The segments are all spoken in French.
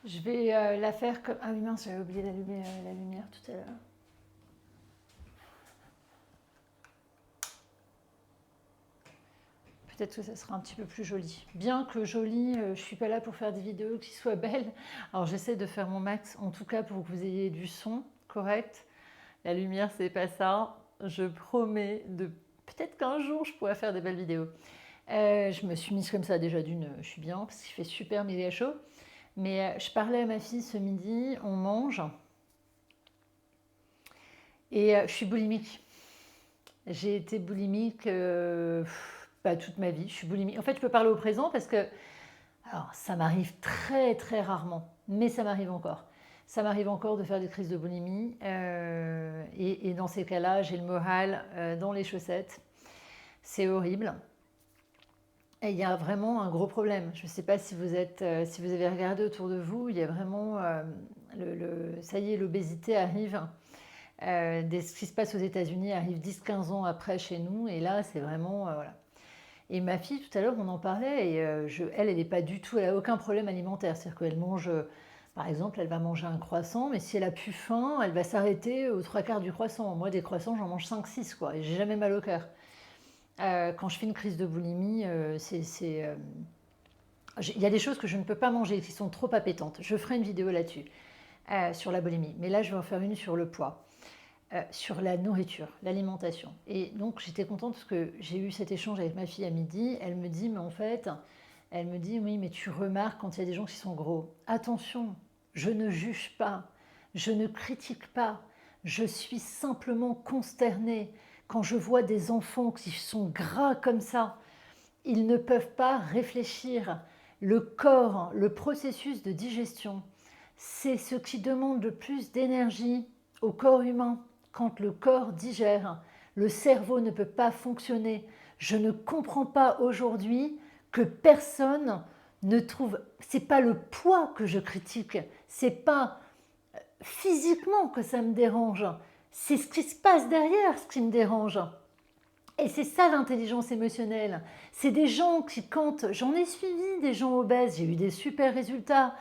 Je vais la faire comme... Ah oui mince, j'avais oublié d'allumer la lumière tout à l'heure. Peut-être que ça sera un petit peu plus joli. Bien que joli, je ne suis pas là pour faire des vidéos qui soient belles. Alors j'essaie de faire mon max, en tout cas pour que vous ayez du son correct. La lumière, c'est pas ça. Je promets de... Peut-être qu'un jour, je pourrais faire des belles vidéos. Je me suis mise comme ça déjà d'une, je suis bien, parce qu'il fait super méga chaud. Mais je parlais à ma fille ce midi, on mange. Et je suis boulimique. J'ai été boulimique toute ma vie. Je suis boulimique. En fait, je peux parler au présent parce que alors, ça m'arrive très très rarement, mais ça m'arrive encore. Ça m'arrive encore de faire des crises de boulimie et dans ces cas-là, j'ai le moral dans les chaussettes. C'est horrible. Et il y a vraiment un gros problème. Je ne sais pas si vous avez regardé autour de vous, il y a vraiment, ça y est, l'obésité arrive. Ce qui se passe aux États-Unis arrive 10-15 ans après chez nous, et là, c'est vraiment, voilà. Et ma fille, tout à l'heure, on en parlait, et elle n'est pas du tout, elle n'a aucun problème alimentaire. C'est-à-dire qu'elle mange, par exemple, elle va manger un croissant, mais si elle a plus faim, elle va s'arrêter aux 3/4 du croissant. Moi, des croissants, j'en mange 5-6, quoi, et j'ai jamais mal au cœur. Quand je fais une crise de boulimie, il y a des choses que je ne peux pas manger, qui sont trop appétantes. Je ferai une vidéo là-dessus, sur la boulimie. Mais là, je vais en faire une sur le poids. Sur la nourriture, l'alimentation. Et donc j'étais contente parce que j'ai eu cet échange avec ma fille à midi. Elle me dit, mais en fait, elle me dit, oui, mais tu remarques quand il y a des gens qui sont gros. Attention, je ne juge pas, je ne critique pas, je suis simplement consternée quand je vois des enfants qui sont gras comme ça. Ils ne peuvent pas réfléchir. Le corps, le processus de digestion, c'est ce qui demande le plus d'énergie au corps humain. Quand le corps digère, le cerveau ne peut pas fonctionner. Je ne comprends pas aujourd'hui que personne ne trouve... C'est pas le poids que je critique, c'est pas physiquement que ça me dérange, c'est ce qui se passe derrière ce qui me dérange. Et c'est ça l'intelligence émotionnelle. C'est des gens qui, quand j'en ai suivi des gens obèses, j'ai eu des super résultats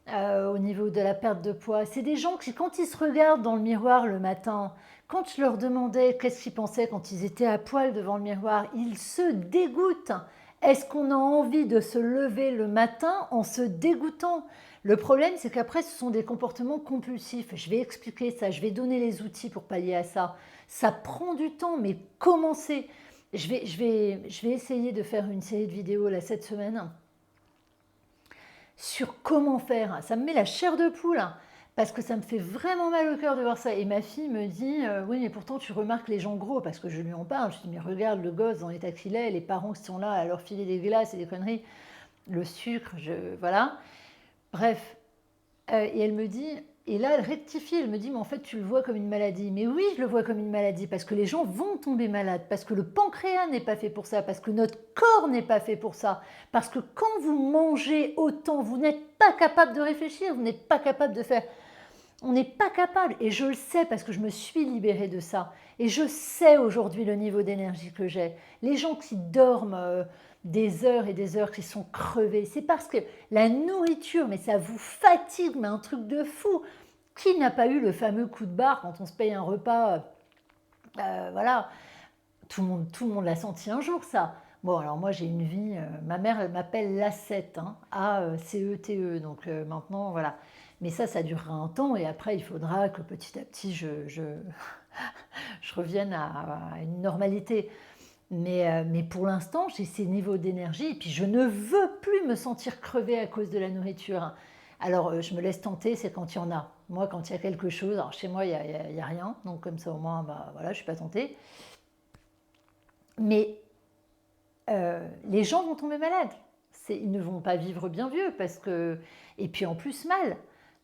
au niveau de la perte de poids. C'est des gens qui, quand ils se regardent dans le miroir le matin, quand je leur demandais qu'est-ce qu'ils pensaient quand ils étaient à poil devant le miroir, ils se dégoûtent. Est-ce qu'on a envie de se lever le matin en se dégoûtant? Le problème, c'est qu'après, ce sont des comportements compulsifs. Je vais expliquer ça, je vais donner les outils pour pallier à ça. Ça prend du temps, mais commencez. Je vais essayer de faire une série de vidéos là, cette semaine sur comment faire. Ça me met la chair de poule parce que ça me fait vraiment mal au cœur de voir ça. Et ma fille me dit oui, mais pourtant tu remarques les gens gros, parce que je lui en parle. Je lui dis, mais regarde le gosse dans l'état qu'il est, les parents qui sont là à leur filer des glaces et des conneries, le sucre, voilà. Bref. Et elle me dit, et là elle rectifie, elle me dit, mais en fait tu le vois comme une maladie. Mais oui, je le vois comme une maladie, parce que les gens vont tomber malades, parce que le pancréas n'est pas fait pour ça, parce que notre corps n'est pas fait pour ça, parce que quand vous mangez autant, vous n'êtes pas capable de réfléchir, vous n'êtes pas capable de faire... On n'est pas capable, et je le sais parce que je me suis libérée de ça. Et je sais aujourd'hui le niveau d'énergie que j'ai. Les gens qui dorment des heures et des heures, qui sont crevés, c'est parce que la nourriture, mais ça vous fatigue, mais un truc de fou. Qui n'a pas eu le fameux coup de barre quand on se paye un repas voilà, tout le monde l'a senti un jour, ça. Bon, alors moi j'ai une vie, ma mère elle m'appelle l'A7, hein, A-C-E-T-E, donc maintenant voilà. Mais ça durera un temps et après il faudra que petit à petit je revienne à une normalité. Mais pour l'instant j'ai ces niveaux d'énergie et puis je ne veux plus me sentir crevée à cause de la nourriture. Alors je me laisse tenter, c'est quand il y en a. Moi quand il y a quelque chose, alors chez moi il n'y a rien, donc comme ça au moins bah, voilà, je ne suis pas tentée. Mais les gens vont tomber malades. Ils ne vont pas vivre bien vieux parce que... Et puis en plus mal,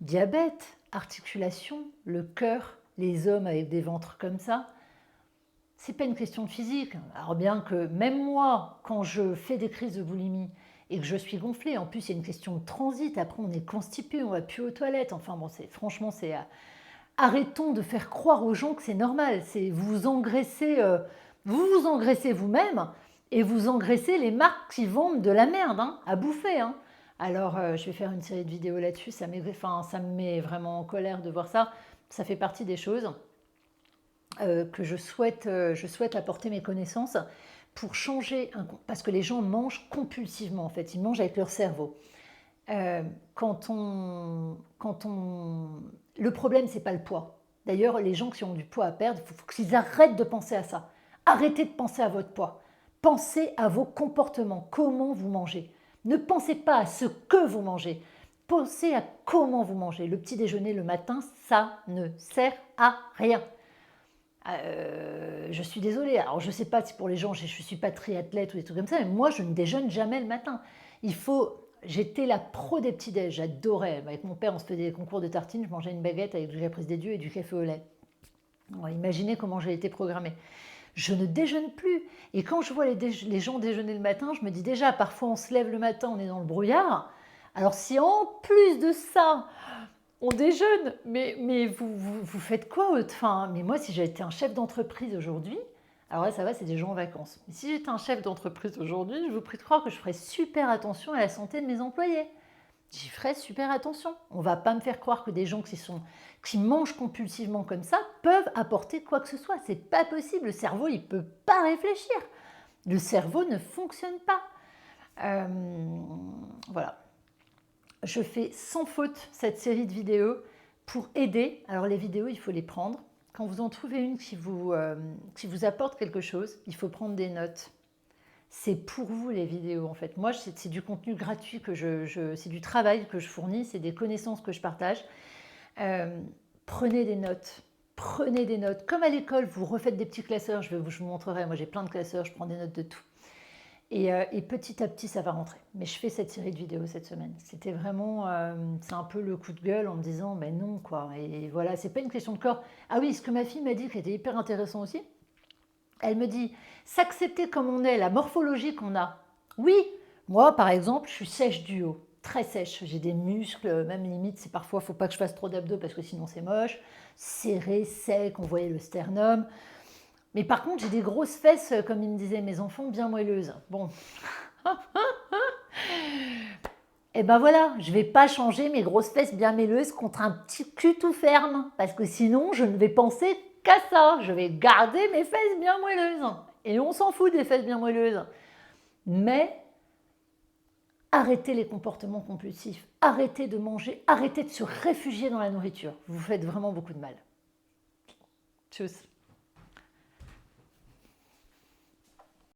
diabète, articulation, le cœur, les hommes avec des ventres comme ça, c'est pas une question de physique. Alors bien que même moi, quand je fais des crises de boulimie et que je suis gonflée, en plus il y a une question de transit, après on est constipé, on va plus aux toilettes, enfin bon, franchement c'est... Arrêtons de faire croire aux gens que c'est normal, vous vous engraissez vous-même et vous engraissez les marques qui vendent de la merde hein, à bouffer. Hein. Alors, je vais faire une série de vidéos là-dessus. Ça me met vraiment en colère de voir ça. Ça fait partie des choses que je souhaite apporter mes connaissances pour changer, parce que les gens mangent compulsivement en fait, ils mangent avec leur cerveau. Euh, le problème, c'est pas le poids. D'ailleurs, les gens qui ont du poids à perdre, il faut qu'ils arrêtent de penser à ça. Arrêtez de penser à votre poids. Pensez à vos comportements, comment vous mangez. Ne pensez pas à ce que vous mangez. Pensez à comment vous mangez. Le petit déjeuner le matin, ça ne sert à rien. Je suis désolée, alors je ne sais pas si pour les gens, je ne suis pas triathlète ou des trucs comme ça, mais moi je ne déjeune jamais le matin. J'étais la pro des petits-déj, j'adorais. Avec mon père, on se faisait des concours de tartines, je mangeais une baguette avec du caprice des dieux et du café au lait. Imaginez comment j'ai été programmée. Je ne déjeune plus. Et quand je vois les gens déjeuner le matin, je me dis déjà, parfois on se lève le matin, on est dans le brouillard. Alors si en plus de ça, on déjeune, mais vous faites quoi enfin, mais moi, si j'avais été un chef d'entreprise aujourd'hui, alors là, ça va, c'est des gens en vacances. Mais si j'étais un chef d'entreprise aujourd'hui, je vous prie de croire que je ferais super attention à la santé de mes employés. J'y ferais super attention. On ne va pas me faire croire que des gens qui mangent compulsivement comme ça peuvent apporter quoi que ce soit. C'est pas possible. Le cerveau, il ne peut pas réfléchir. Le cerveau ne fonctionne pas. Voilà. Je fais sans faute cette série de vidéos pour aider. Alors les vidéos, il faut les prendre. Quand vous en trouvez une qui vous apporte quelque chose, il faut prendre des notes. C'est pour vous les vidéos en fait. Moi, c'est du contenu gratuit c'est du travail que je fournis, c'est des connaissances que je partage. Prenez des notes. Prenez des notes. Comme à l'école, vous refaites des petits classeurs. Je vous montrerai. Moi, j'ai plein de classeurs. Je prends des notes de tout. Et petit à petit, ça va rentrer. Mais je fais cette série de vidéos cette semaine. C'était vraiment, c'est un peu le coup de gueule en me disant, ben non, quoi. Et voilà, c'est pas une question de corps. Ah oui, ce que ma fille m'a dit qui était hyper intéressant aussi, elle me dit, s'accepter comme on est, la morphologie qu'on a. Oui, moi, par exemple, je suis sèche du haut, très sèche. J'ai des muscles, même limite, c'est parfois, faut pas que je fasse trop d'abdos parce que sinon c'est moche. Serré, sec, on voyait le sternum. Mais par contre, j'ai des grosses fesses, comme ils me disaient mes enfants, bien moelleuses. Bon. Et ben voilà, je ne vais pas changer mes grosses fesses bien moelleuses contre un petit cul tout ferme. Parce que sinon, je ne vais penser qu'à ça. Je vais garder mes fesses bien moelleuses. Et on s'en fout des fesses bien moelleuses. Mais arrêtez les comportements compulsifs. Arrêtez de manger. Arrêtez de se réfugier dans la nourriture. Vous faites vraiment beaucoup de mal. Tchuss.